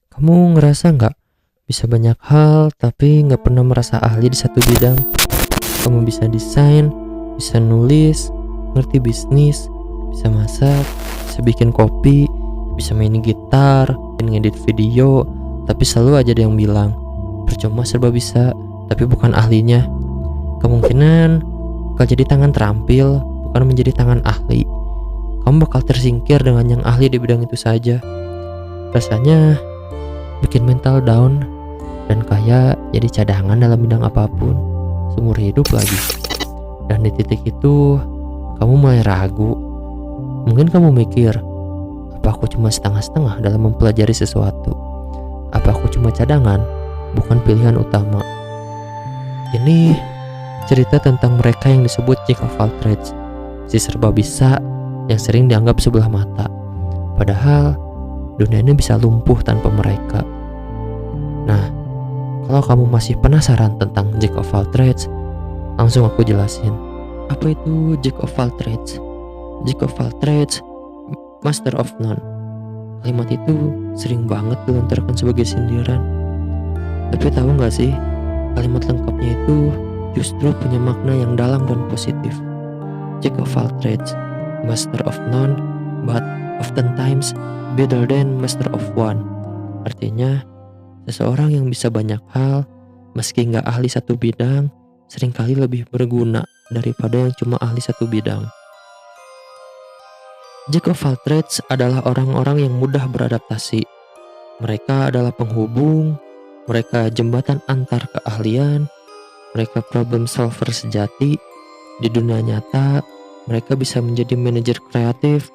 Kamu ngerasa nggak bisa banyak hal tapi nggak pernah merasa ahli di satu bidang? Kamu bisa desain, bisa nulis, ngerti bisnis, bisa masak, bisa bikin kopi, bisa main gitar, ngedit video, tapi selalu aja ada yang bilang, percuma serba bisa, tapi bukan ahlinya. Kemungkinan bakal jadi tangan terampil, bukan menjadi tangan ahli. Kamu bakal tersingkir dengan yang ahli di bidang itu saja. Rasanya bikin mental down dan kayak jadi cadangan dalam bidang apapun seumur hidup lagi. Dan di titik itu kamu mulai ragu. Mungkin kamu mikir, apa aku cuma setengah-setengah dalam mempelajari sesuatu? Apa aku cuma cadangan, bukan pilihan utama? Ini cerita tentang mereka yang disebut Jack of all trades, si serba bisa yang sering dianggap sebelah mata. Padahal dunia ini bisa lumpuh tanpa mereka. Nah, kalau kamu masih penasaran tentang Jack of all trades, langsung aku jelasin. Apa itu Jack of all trades? Jack of all trades, master of none. Kalimat itu sering banget dilontarkan sebagai sindiran. Tapi tahu gak sih, kalimat lengkapnya itu justru punya makna yang dalam dan positif. Jack of all trades, master of none, but oftentimes better than master of one. Artinya, seseorang yang bisa banyak hal, meski nggak ahli satu bidang, seringkali lebih berguna daripada yang cuma ahli satu bidang. Jack of all trades adalah orang-orang yang mudah beradaptasi. Mereka adalah penghubung, mereka jembatan antar keahlian, mereka problem solver sejati. Di dunia nyata, mereka bisa menjadi manajer kreatif,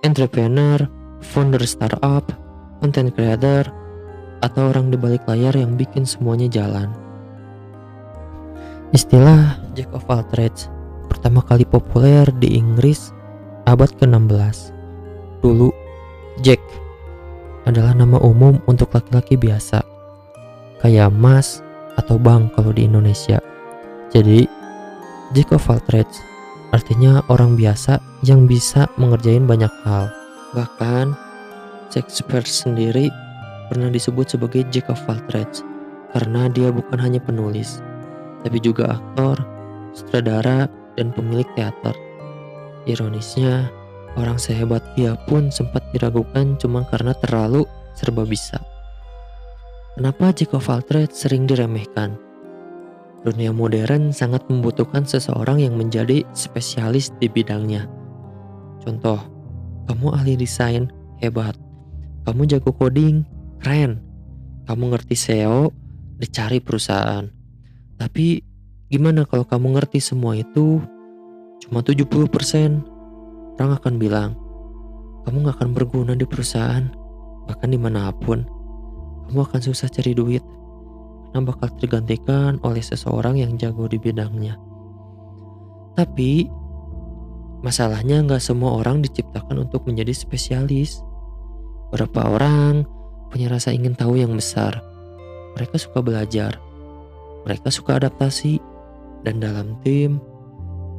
entrepreneur, founder startup, content creator, atau orang di balik layar yang bikin semuanya jalan. Istilah Jack of all trades pertama kali populer di Inggris abad ke-16. Dulu, Jack adalah nama umum untuk laki-laki biasa, kayak Mas atau Bang kalau di Indonesia. Jadi, Jack of all trades artinya orang biasa yang bisa mengerjain banyak hal. Bahkan, Shakespeare sendiri pernah disebut sebagai Jack of all trades karena dia bukan hanya penulis, tapi juga aktor, sutradara, dan pemilik teater. Ironisnya, orang sehebat dia pun sempat diragukan cuma karena terlalu serba bisa. Kenapa Jack of all trades sering diremehkan? Dunia modern sangat membutuhkan seseorang yang menjadi spesialis di bidangnya. Contoh, kamu ahli desain, hebat. Kamu jago coding, keren. Kamu ngerti SEO, dicari perusahaan. Tapi gimana kalau kamu ngerti semua itu cuma 70%? Orang akan bilang, kamu gak akan berguna di perusahaan, bahkan dimanapun. Kamu akan susah cari duit, karena bakal tergantikan oleh seseorang yang jago di bidangnya. Tapi masalahnya gak semua orang diciptakan untuk menjadi spesialis. Beberapa orang punya rasa ingin tahu yang besar. Mereka suka belajar, mereka suka adaptasi, dan dalam tim,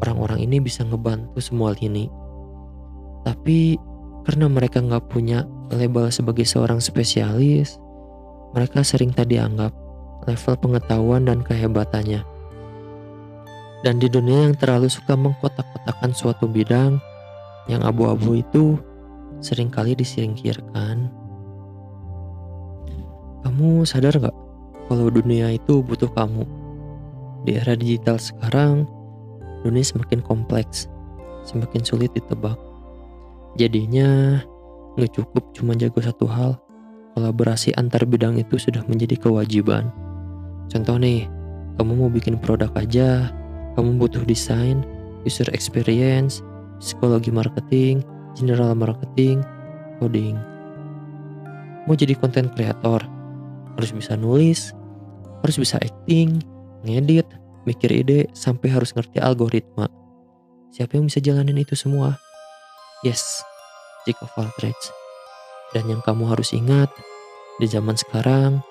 orang-orang ini bisa ngebantu semua lini. Tapi karena mereka gak punya label sebagai seorang spesialis, mereka sering tak dianggap level pengetahuan dan kehebatannya. Dan di dunia yang terlalu suka mengkotak-kotakan suatu bidang, yang abu-abu itu seringkali disingkirkan. Kamu sadar gak kalau dunia itu butuh kamu? Di era digital sekarang, dunia semakin kompleks, semakin sulit ditebak. Jadinya gak cukup cuma jago satu hal, kolaborasi antar bidang itu sudah menjadi kewajiban. Contoh nih, kamu mau bikin produk aja, kamu butuh desain, user experience, psikologi marketing, general marketing, coding. Mau jadi content creator, harus bisa nulis, harus bisa acting, ngedit, mikir ide, sampai harus ngerti algoritma. Siapa yang bisa jalanin itu semua? Yes, Jack of all trades. Dan yang kamu harus ingat, di zaman sekarang,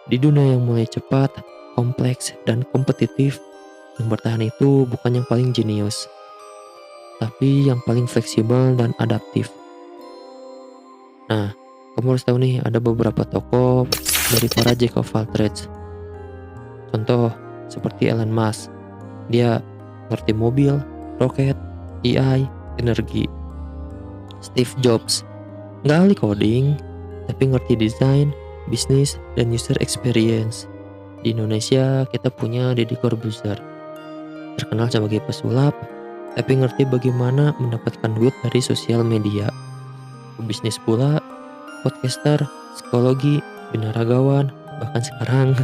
di dunia yang mulai cepat, kompleks, dan kompetitif, yang bertahan itu bukan yang paling jenius, tapi yang paling fleksibel dan adaptif. Nah, Kamu harus tahu nih, ada beberapa tokoh dari para Jack of all trades. Contoh seperti Elon Musk, dia ngerti mobil, roket, AI, energi. Steve Jobs, nggak ahli coding, tapi ngerti desain, bisnis, dan user experience. Di Indonesia kita punya Deddy Corbuzier, terkenal sebagai pesulap, tapi ngerti bagaimana mendapatkan duit dari sosial media. Bisnis pula, podcaster, psikologi, binaragawan, bahkan sekarang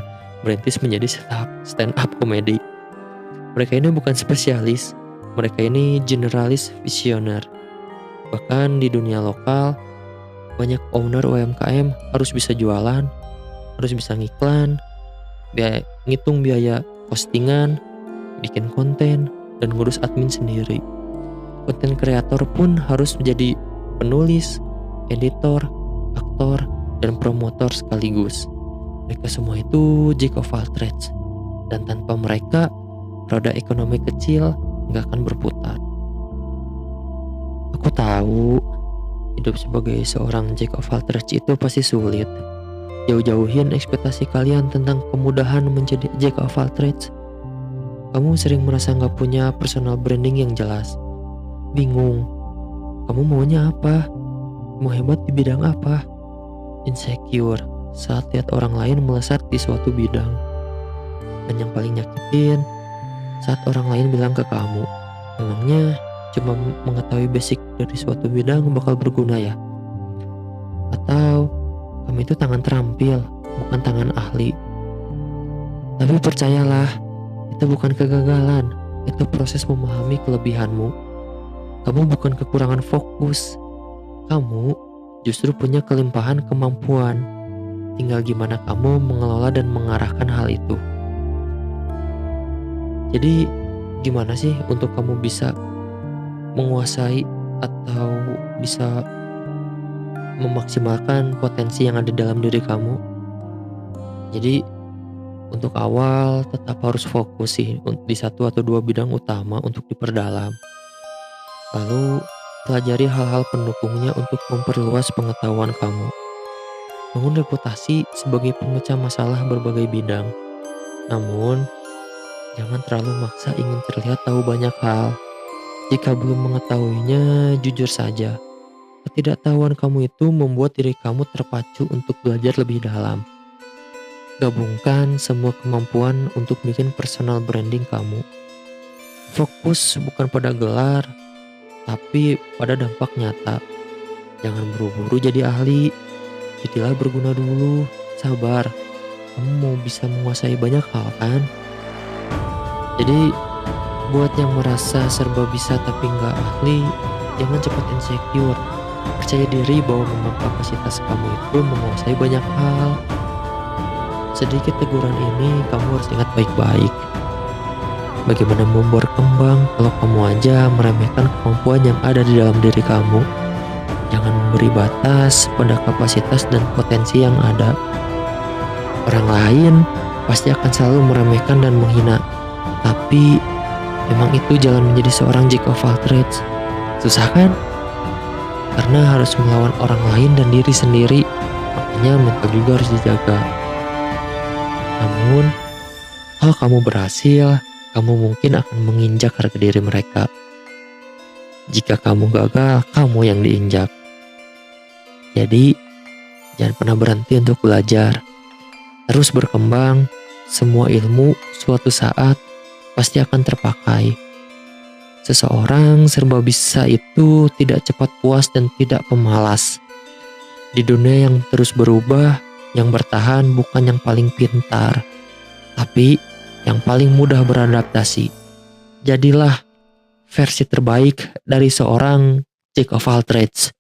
merintis menjadi stand up komedi. Mereka ini bukan spesialis, mereka ini generalis visioner. Bahkan di dunia lokal, banyak owner UMKM harus bisa jualan, harus bisa ngiklan, ngitung biaya postingan, bikin konten, dan ngurus admin sendiri. Konten kreator pun harus menjadi penulis, editor, aktor, dan promotor sekaligus. Mereka semua itu jack of all trades, dan tanpa mereka, roda ekonomi kecil nggak akan berputar. Aku tahu hidup sebagai seorang jack of all trades itu pasti sulit. Jauh-jauhin ekspektasi kalian tentang kemudahan menjadi jack of all trades. Kamu sering merasa nggak punya personal branding yang jelas. Bingung, kamu maunya apa? Mau hebat di bidang apa? Insecure saat lihat orang lain melesat di suatu bidang. Dan yang paling nyakitin, saat orang lain bilang ke kamu, memangnya cuma mengetahui basic dari suatu bidang bakal berguna ya? Atau kamu itu tangan terampil, bukan tangan ahli. Tapi percayalah, itu bukan kegagalan, itu proses memahami kelebihanmu. Kamu bukan kekurangan fokus, kamu justru punya kelimpahan kemampuan. Tinggal gimana kamu mengelola dan mengarahkan hal itu. Jadi gimana sih untuk kamu bisa menguasai atau bisa memaksimalkan potensi yang ada dalam diri kamu? Jadi untuk awal tetap harus fokus sih di satu atau dua bidang utama untuk diperdalam. Lalu pelajari hal-hal pendukungnya untuk memperluas pengetahuan kamu. Bangun reputasi sebagai pemecah masalah berbagai bidang. Namun, jangan terlalu maksa ingin terlihat tahu banyak hal. Jika belum mengetahuinya, jujur saja. Ketidaktahuan kamu itu membuat diri kamu terpacu untuk belajar lebih dalam. Gabungkan semua kemampuan untuk bikin personal branding kamu. Fokus bukan pada gelar, tapi pada dampak nyata. Jangan buru-buru jadi ahli. Jadilah berguna dulu, sabar. Kamu mau bisa menguasai banyak hal kan? Jadi buat yang merasa serba bisa tapi nggak ahli, jangan cepat insecure. Percaya diri bahwa memang kapasitas kamu itu menguasai banyak hal. Sedikit teguran ini kamu harus ingat baik-baik. Bagaimana mau berkembang kalau kamu aja meremehkan kemampuan yang ada di dalam diri kamu? Jangan memberi batas pada kapasitas dan potensi yang ada. Orang lain pasti akan selalu meremehkan dan menghina. Tapi memang itu jalan menjadi seorang jack of all trades. Susah kan? Karena harus melawan orang lain dan diri sendiri. Makanya mental juga harus dijaga. Namun, kalau kamu berhasil, kamu mungkin akan menginjak harga diri mereka. Jika kamu gagal, kamu yang diinjak. Jadi, jangan pernah berhenti untuk belajar. Terus berkembang, semua ilmu suatu saat pasti akan terpakai. Seseorang serba bisa itu tidak cepat puas dan tidak pemalas. Di dunia yang terus berubah, yang bertahan bukan yang paling pintar, tapi yang paling mudah beradaptasi. Jadilah versi terbaik dari seorang jack of all trades.